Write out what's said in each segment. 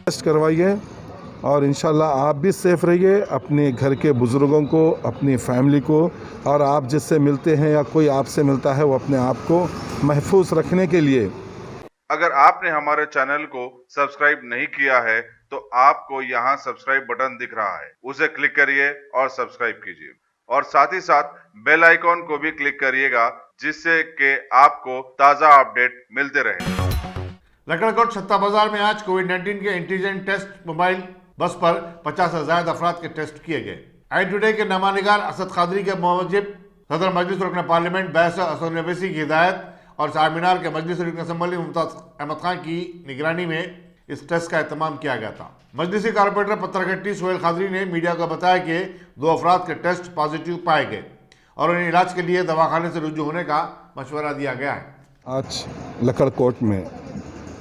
Test کروائیے اور انشاءاللہ آپ بھی سیف رہیے، اپنے گھر کے بزرگوں کو، اپنی فیملی کو، اور آپ جس سے ملتے ہیں یا کوئی آپ سے ملتا ہے وہ اپنے آپ کو محفوظ رکھنے کے لیے۔ اگر آپ نے ہمارے چینل کو سبسکرائب نہیں کیا ہے تو آپ کو یہاں سبسکرائب بٹن دکھ رہا ہے، اسے کلک کریے اور سبسکرائب کیجیے، اور ساتھ ہی ساتھ بیل آئیکن کو بھی کلک کریے گا، جس سے کہ آپ کو تازہ اپڈیٹ ملتے رہے۔ لکڑکوٹ چھتا بازار میں آج کووڈ 19 کے اینٹیجن ٹیسٹ موبائل بس پر 50 سے زائد افراد کے ٹیسٹ کیے گئے۔ آئی ٹوڈے کے نامہ نگار اسد قادری کے موجب صدر مجلس رکن پارلیمنٹ بحث اسد نبیسی کی ہدایت اور چار مینار کے مجلس رکن اسمبلی ممتاز احمد خان کی نگرانی میں اس ٹیسٹ کا اہتمام کیا گیا تھا۔ مجلسی کارپوریٹر پترگھٹی سہیل قادری نے میڈیا کو بتایا کہ 2 افراد کے ٹیسٹ پازیٹیو پائے گئے اور انہیں علاج کے لیے دواخانے سے رجوع ہونے کا مشورہ دیا گیا ہے۔ آج لکڑکوٹ میں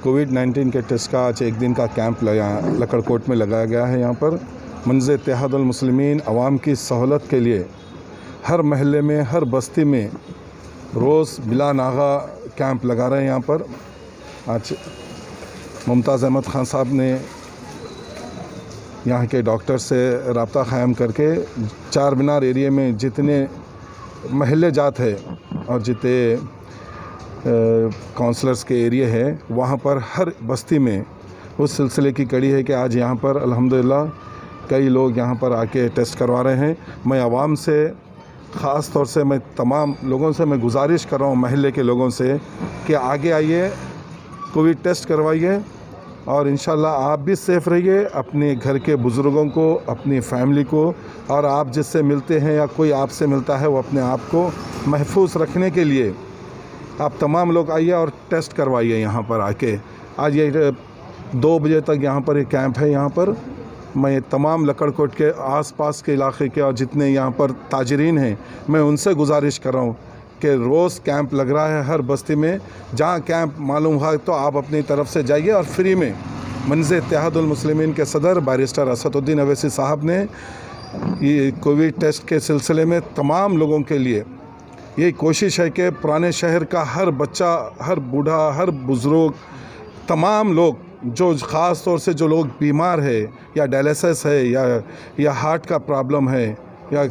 کووڈ 19 کے ٹیسٹ کا آج ایک دن کا کیمپ لکڑکوٹ میں لگایا گیا ہے۔ یہاں پر منظر اتحاد المسلمین عوام کی سہولت کے لیے ہر محلے میں، ہر بستی میں روز بلا ناغہ کیمپ لگا رہے ہیں۔ یہاں پر آج ممتاز احمد خان صاحب نے یہاں کے ڈاکٹر سے رابطہ قائم کر کے چار مینار ایریے میں جتنے محلے جات ہے اور جتنے کونسلرز کے ایریے ہے وہاں پر ہر بستی میں اس سلسلے کی کڑی ہے کہ آج یہاں پر الحمدللہ کئی لوگ یہاں پر آ کے ٹیسٹ کروا رہے ہیں۔ میں عوام سے خاص طور سے میں تمام لوگوں سے میں گزارش کر رہا ہوں، محلے کے لوگوں سے، کہ آگے آئیے، کووڈ ٹیسٹ کروائیے اور انشاءاللہ آپ بھی سیف رہیے، اپنے گھر کے بزرگوں کو، اپنی فیملی کو، اور آپ جس سے ملتے ہیں یا کوئی آپ سے ملتا ہے وہ اپنے آپ کو محفوظ رکھنے کے لیے آپ تمام لوگ آئیے اور ٹیسٹ کروائیے یہاں پر آ کے۔ آج یہ 2 بجے تک یہاں پر ایک کیمپ ہے۔ یہاں پر میں تمام لکڑکوٹ کے آس پاس کے علاقے کے اور جتنے یہاں پر تاجرین ہیں میں ان سے گزارش کر رہا ہوں کہ روز کیمپ لگ رہا ہے ہر بستی میں، جہاں کیمپ معلوم ہوا تو آپ اپنی طرف سے جائیے اور فری میں۔ منظر اتحاد المسلمین کے صدر بیرسٹر اسد الدین اویسی صاحب نے یہ کووڈ ٹیسٹ کے سلسلے میں تمام لوگوں کے لیے یہ کوشش ہے کہ پرانے شہر کا ہر بچہ، ہر بوڑھا، ہر بزرگ، تمام لوگ جو خاص طور سے جو لوگ بیمار ہے یا ڈائلیسس ہے یا ہارٹ کا پرابلم ہے یا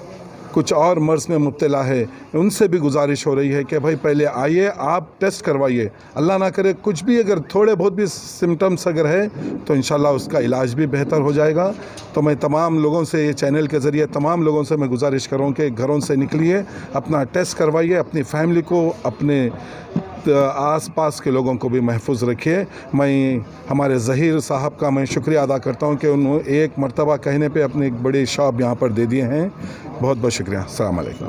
کچھ اور مرض میں مبتلا ہے، ان سے بھی گزارش ہو رہی ہے کہ بھائی پہلے آئیے، آپ ٹیسٹ کروائیے۔ اللہ نہ کرے کچھ بھی اگر تھوڑے بہت بھی سمٹمس اگر ہے تو انشاءاللہ اس کا علاج بھی بہتر ہو جائے گا۔ تو میں تمام لوگوں سے، یہ چینل کے ذریعے تمام لوگوں سے میں گزارش کروں کہ گھروں سے نکلیے، اپنا ٹیسٹ کروائیے، اپنی فیملی کو، اپنے آس پاس کے لوگوں کو بھی محفوظ رکھیے۔ میں ہمارے ظہیر صاحب کا میں شکریہ ادا کرتا ہوں کہ انہوں ایک مرتبہ کہنے پہ اپنی ایک بڑی شاپ یہاں پر دے دیے ہیں۔ بہت بہت شکریہ۔ السلام علیکم۔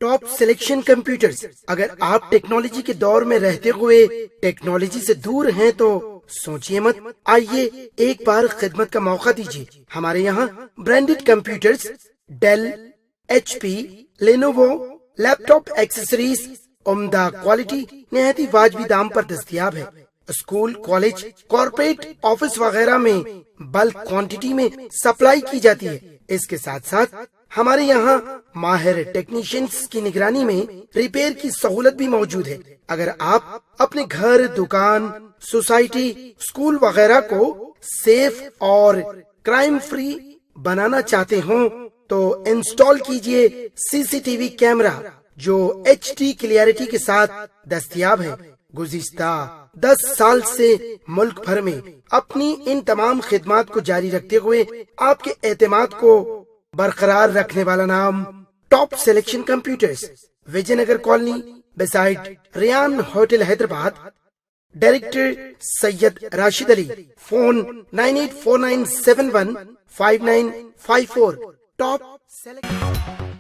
ٹاپ سلیکشن کمپیوٹرز، اگر آپ ٹیکنالوجی کے دور میں رہتے ہوئے ٹیکنالوجی سے دور ہیں تو سوچئے مت، آئیے ایک بار خدمت کا موقع دیجیے۔ ہمارے یہاں branded computers, Dell, H P, Lenovo, laptop accessories عمدہ کوالٹی نہایت ہی واجبی دام پر دستیاب ہے۔ اسکول، کالج، کارپوریٹ آفس وغیرہ میں بلک کوانٹٹی میں سپلائی کی جاتی ہے۔ اس کے ساتھ ساتھ ہمارے یہاں ماہر ٹیکنیشینز کی نگرانی میں ریپیئر کی سہولت بھی موجود ہے۔ اگر آپ اپنے گھر، دکان، سوسائٹی، اسکول وغیرہ کو سیف اور کرائم فری بنانا چاہتے ہوں تو انسٹال کیجئے سی سی ٹی وی کیمرہ جو ایچ ڈی کلیئرٹی کے ساتھ دستیاب ہے۔ گزشتہ 10 سال سے ملک بھر میں اپنی ان تمام خدمات کو جاری رکھتے ہوئے آپ کے اعتماد کو برقرار رکھنے والا نام top selection computers, Vijay Nagar colony beside Ryan hotel Hyderabad. Director Syed Rashid Ali, phone 9849715954۔ Top selection